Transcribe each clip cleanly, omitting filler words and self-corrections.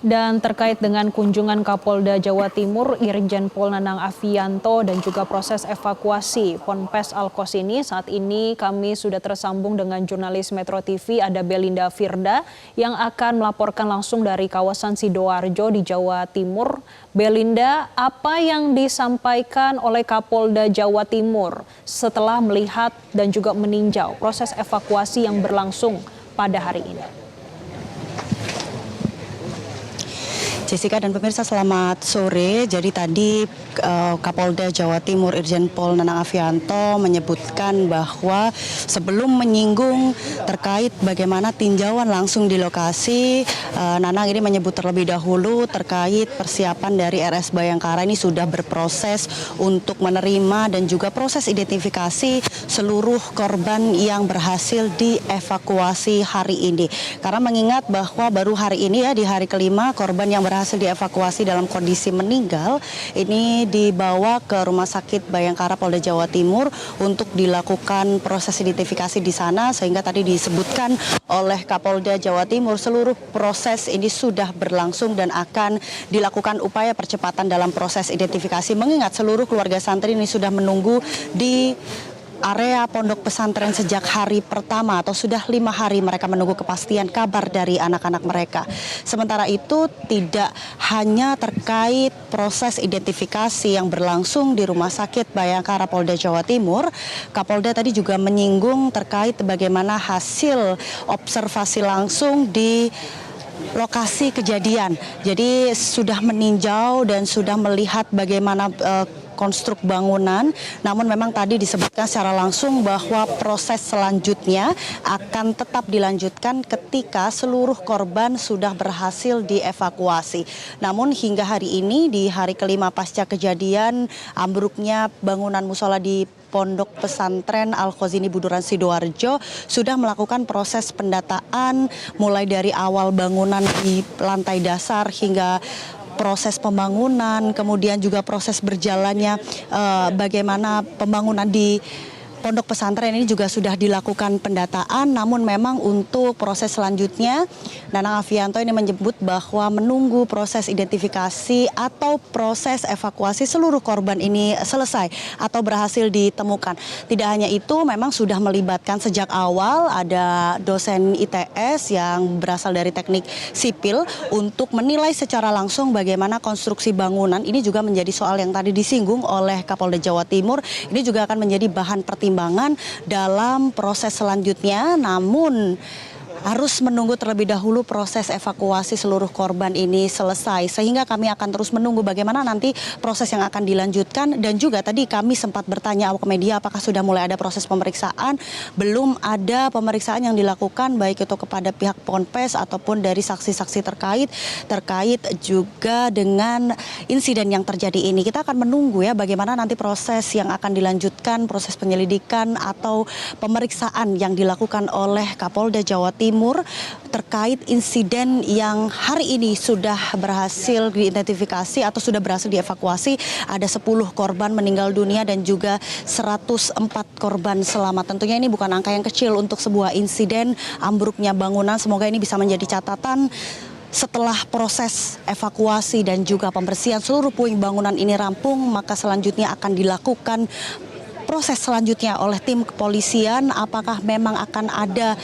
Dan terkait dengan kunjungan Kapolda Jawa Timur, Irjen Pol Nanang Afianto dan juga proses evakuasi Ponpes Al-Qos ini, saat ini kami sudah tersambung dengan jurnalis Metro TV, ada Belinda Firda yang akan melaporkan langsung dari kawasan Sidoarjo di Jawa Timur. Belinda, apa yang disampaikan oleh Kapolda Jawa Timur setelah melihat dan juga meninjau proses evakuasi yang berlangsung pada hari ini? Jessica dan pemirsa, selamat sore. Jadi tadi Kapolda Jawa Timur Irjen Pol Nanang Afianto menyebutkan bahwa sebelum menyinggung terkait bagaimana tinjauan langsung di lokasi, Nanang ini menyebut terlebih dahulu terkait persiapan dari RS Bayangkara ini sudah berproses untuk menerima dan juga proses identifikasi seluruh korban yang berhasil dievakuasi hari ini. Karena mengingat bahwa baru hari ini ya, di hari kelima korban yang berhasil dievakuasi dalam kondisi meninggal ini dibawa ke Rumah Sakit Bayangkara Polda Jawa Timur untuk dilakukan proses identifikasi di sana, sehingga tadi disebutkan oleh Kapolda Jawa Timur seluruh proses ini sudah berlangsung dan akan dilakukan upaya percepatan dalam proses identifikasi, mengingat seluruh keluarga santri ini sudah menunggu di area pondok pesantren sejak hari pertama atau sudah 5 hari mereka menunggu kepastian kabar dari anak-anak mereka. Sementara itu tidak hanya terkait proses identifikasi yang berlangsung di Rumah Sakit Bayangkara Polda Jawa Timur, Kapolda tadi juga menyinggung terkait bagaimana hasil observasi langsung di lokasi kejadian. Jadi sudah meninjau dan sudah melihat bagaimana konstruk bangunan, namun memang tadi disebutkan secara langsung bahwa proses selanjutnya akan tetap dilanjutkan ketika seluruh korban sudah berhasil dievakuasi. Namun hingga hari ini, di hari kelima pasca kejadian ambruknya bangunan musola di Pondok Pesantren Al-Qos ini Buduran Sidoarjo, sudah melakukan proses pendataan mulai dari awal bangunan di lantai dasar hingga proses pembangunan, kemudian juga proses berjalannya bagaimana pembangunan di Pondok Pesantren ini juga sudah dilakukan pendataan. Namun memang untuk proses selanjutnya, Nanang Afianto ini menyebut bahwa menunggu proses identifikasi atau proses evakuasi seluruh korban ini selesai atau berhasil ditemukan. Tidak hanya itu, memang sudah melibatkan sejak awal ada dosen ITS yang berasal dari teknik sipil untuk menilai secara langsung bagaimana konstruksi bangunan. Ini juga menjadi soal yang tadi disinggung oleh Kapolda Jawa Timur. Ini juga akan menjadi bahan pertimbangan dalam proses selanjutnya, namun harus menunggu terlebih dahulu proses evakuasi seluruh korban ini selesai, sehingga kami akan terus menunggu bagaimana nanti proses yang akan dilanjutkan. Dan juga tadi kami sempat bertanya awak media apakah sudah mulai ada proses pemeriksaan. Belum ada pemeriksaan yang dilakukan baik itu kepada pihak Ponpes ataupun dari saksi-saksi terkait juga dengan insiden yang terjadi ini. Kita akan menunggu ya bagaimana nanti proses yang akan dilanjutkan, proses penyelidikan atau pemeriksaan yang dilakukan oleh Kapolda Jawa Timur terkait insiden yang hari ini sudah berhasil diidentifikasi atau sudah berhasil dievakuasi. Ada 10 korban meninggal dunia dan juga 104 korban selamat. Tentunya ini bukan angka yang kecil untuk sebuah insiden ambruknya bangunan. Semoga ini bisa menjadi catatan setelah proses evakuasi dan juga pembersihan seluruh puing bangunan ini rampung, maka selanjutnya akan dilakukan proses selanjutnya oleh tim kepolisian. Apakah memang akan ada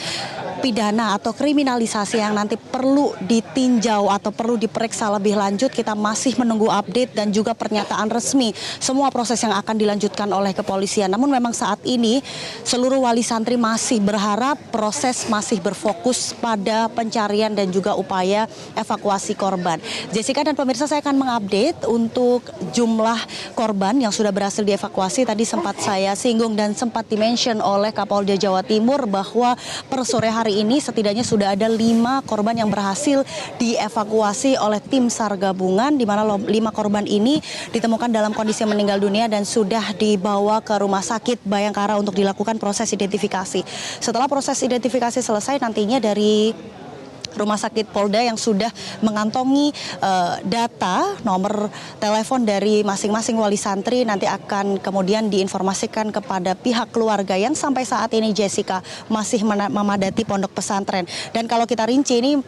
pidana atau kriminalisasi yang nanti perlu ditinjau atau perlu diperiksa lebih lanjut? Kita masih menunggu update dan juga pernyataan resmi semua proses yang akan dilanjutkan oleh kepolisian. Namun memang saat ini seluruh wali santri masih berharap proses masih berfokus pada pencarian dan juga upaya evakuasi korban. Jessica dan pemirsa, saya akan mengupdate untuk jumlah korban yang sudah berhasil dievakuasi. Tadi sempat saya singgung dan sempat dimention oleh Kapolda Jawa Timur bahwa per sore hari ini setidaknya sudah ada 5 korban yang berhasil dievakuasi oleh tim SAR gabungan, di mana 5 korban ini ditemukan dalam kondisi meninggal dunia dan sudah dibawa ke Rumah Sakit Bayangkara untuk dilakukan proses identifikasi. Setelah proses identifikasi selesai, nantinya dari Rumah Sakit Polda yang sudah mengantongi data nomor telepon dari masing-masing wali santri, nanti akan kemudian diinformasikan kepada pihak keluarga yang sampai saat ini Jessica masih memadati pondok pesantren. Dan kalau kita rinci ini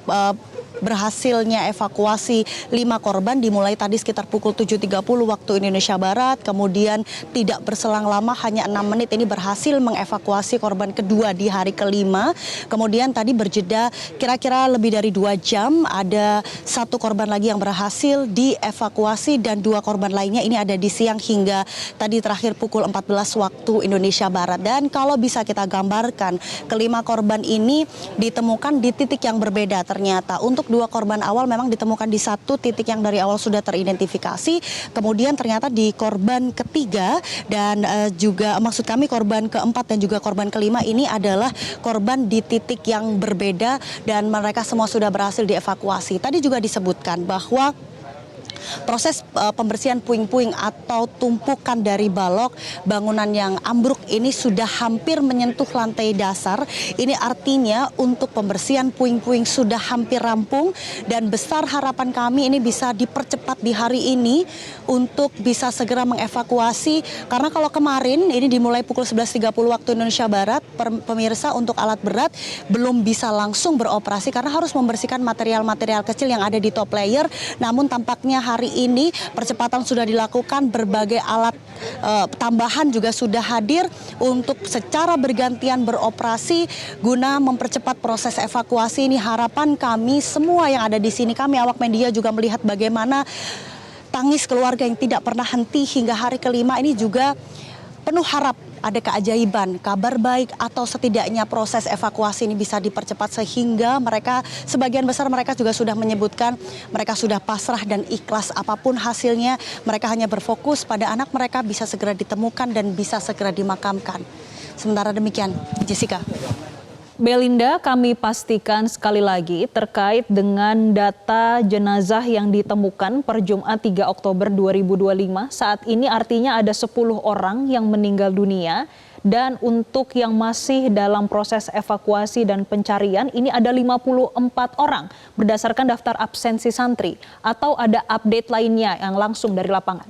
berhasilnya evakuasi 5 korban dimulai tadi sekitar pukul 7.30 waktu Indonesia Barat, kemudian tidak berselang lama hanya 6 menit ini berhasil mengevakuasi korban kedua di hari kelima. Kemudian tadi berjeda kira-kira lebih dari 2 jam ada 1 korban lagi yang berhasil dievakuasi dan 2 korban lainnya ini ada di siang hingga tadi terakhir pukul 14 waktu Indonesia Barat. Dan kalau bisa kita gambarkan, kelima korban ini ditemukan di titik yang berbeda ternyata. Untuk 2 korban awal memang ditemukan di 1 titik yang dari awal sudah teridentifikasi, kemudian ternyata di korban ketiga dan juga maksud kami korban keempat dan juga korban kelima ini adalah korban di titik yang berbeda dan mereka semua sudah berhasil dievakuasi. Tadi juga disebutkan bahwa proses pembersihan puing-puing atau tumpukan dari balok bangunan yang ambruk ini sudah hampir menyentuh lantai dasar. Ini artinya untuk pembersihan puing-puing sudah hampir rampung dan besar harapan kami ini bisa dipercepat di hari ini untuk bisa segera mengevakuasi. Karena kalau kemarin ini dimulai pukul 11.30 waktu Indonesia Barat, pemirsa untuk alat berat belum bisa langsung beroperasi karena harus membersihkan material-material kecil yang ada di top layer. Namun tampaknya hari ini percepatan sudah dilakukan, berbagai alat tambahan juga sudah hadir untuk secara bergantian beroperasi guna mempercepat proses evakuasi. Ini harapan kami semua yang ada di sini, kami awak media juga melihat bagaimana tangis keluarga yang tidak pernah henti hingga hari kelima ini juga penuh harap ada keajaiban, kabar baik atau setidaknya proses evakuasi ini bisa dipercepat sehingga mereka, sebagian besar mereka juga sudah menyebutkan mereka sudah pasrah dan ikhlas apapun hasilnya, mereka hanya berfokus pada anak mereka bisa segera ditemukan dan bisa segera dimakamkan. Sementara demikian, Jessica. Belinda, kami pastikan sekali lagi terkait dengan data jenazah yang ditemukan per Jumat 3 Oktober 2025. Saat ini artinya ada 10 orang yang meninggal dunia dan untuk yang masih dalam proses evakuasi dan pencarian ini ada 54 orang berdasarkan daftar absensi santri. Atau ada update lainnya yang langsung dari lapangan?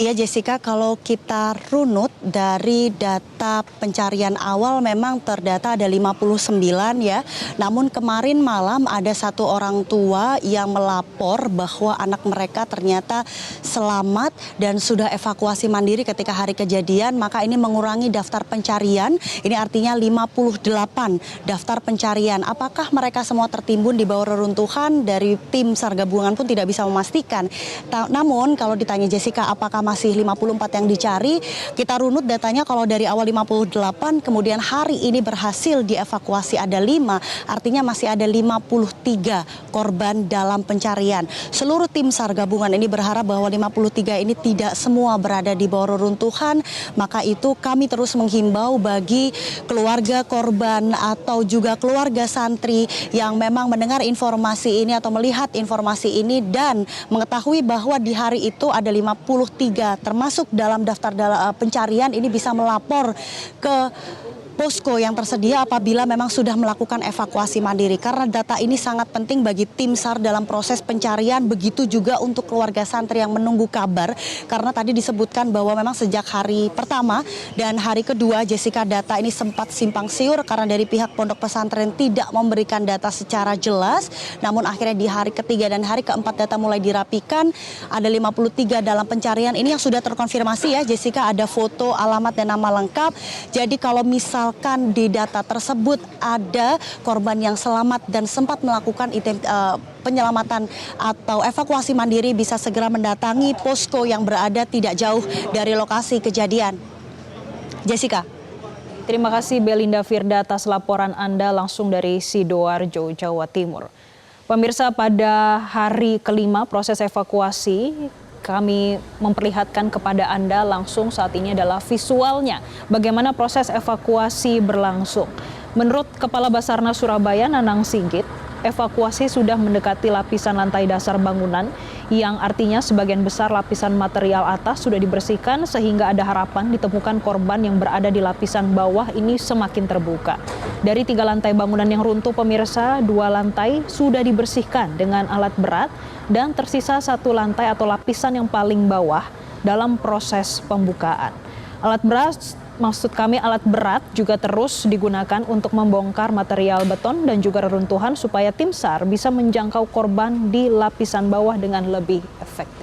Iya Jessica, kalau kita runut dari data pencarian awal memang terdata ada 59 ya. Namun kemarin malam ada 1 orang tua yang melapor bahwa anak mereka ternyata selamat dan sudah evakuasi mandiri ketika hari kejadian. Maka ini mengurangi daftar pencarian, ini artinya 58 daftar pencarian. Apakah mereka semua tertimbun di bawah reruntuhan? Dari tim SAR gabungan pun tidak bisa memastikan. Namun kalau ditanya Jessica apakah masih 54 yang dicari, kita runut datanya kalau dari awal 58 kemudian hari ini berhasil dievakuasi ada 5, artinya masih ada 53 korban dalam pencarian. Seluruh tim SAR gabungan ini berharap bahwa 53 ini tidak semua berada di bawah reruntuhan, maka itu kami terus menghimbau bagi keluarga korban atau juga keluarga santri yang memang mendengar informasi ini atau melihat informasi ini dan mengetahui bahwa di hari itu ada 53 termasuk dalam daftar pencarian ini bisa melapor ke posko yang tersedia apabila memang sudah melakukan evakuasi mandiri. Karena data ini sangat penting bagi tim SAR dalam proses pencarian, begitu juga untuk keluarga santri yang menunggu kabar. Karena tadi disebutkan bahwa memang sejak hari pertama dan hari kedua Jessica data ini sempat simpang siur karena dari pihak pondok pesantren tidak memberikan data secara jelas. Namun akhirnya di hari ketiga dan hari keempat data mulai dirapikan. Ada 53 dalam pencarian ini yang sudah terkonfirmasi ya Jessica, ada foto, alamat dan nama lengkap. Jadi kalau misalkan di data tersebut ada korban yang selamat dan sempat melakukan penyelamatan atau evakuasi mandiri bisa segera mendatangi posko yang berada tidak jauh dari lokasi kejadian. Jessica. Terima kasih Belinda Firda atas laporan Anda langsung dari Sidoarjo, Jawa Timur. Pemirsa, pada hari kelima proses evakuasi kami memperlihatkan kepada Anda langsung saat ini adalah visualnya bagaimana proses evakuasi berlangsung. Menurut Kepala Basarnas Surabaya Nanang Sigit, evakuasi sudah mendekati lapisan lantai dasar bangunan, yang artinya sebagian besar lapisan material atas sudah dibersihkan sehingga ada harapan ditemukan korban yang berada di lapisan bawah ini semakin terbuka. Dari 3 lantai bangunan yang runtuh pemirsa, 2 lantai sudah dibersihkan dengan alat berat dan tersisa 1 lantai atau lapisan yang paling bawah dalam proses pembukaan. Alat berat juga terus digunakan untuk membongkar material beton dan juga reruntuhan supaya tim SAR bisa menjangkau korban di lapisan bawah dengan lebih efektif.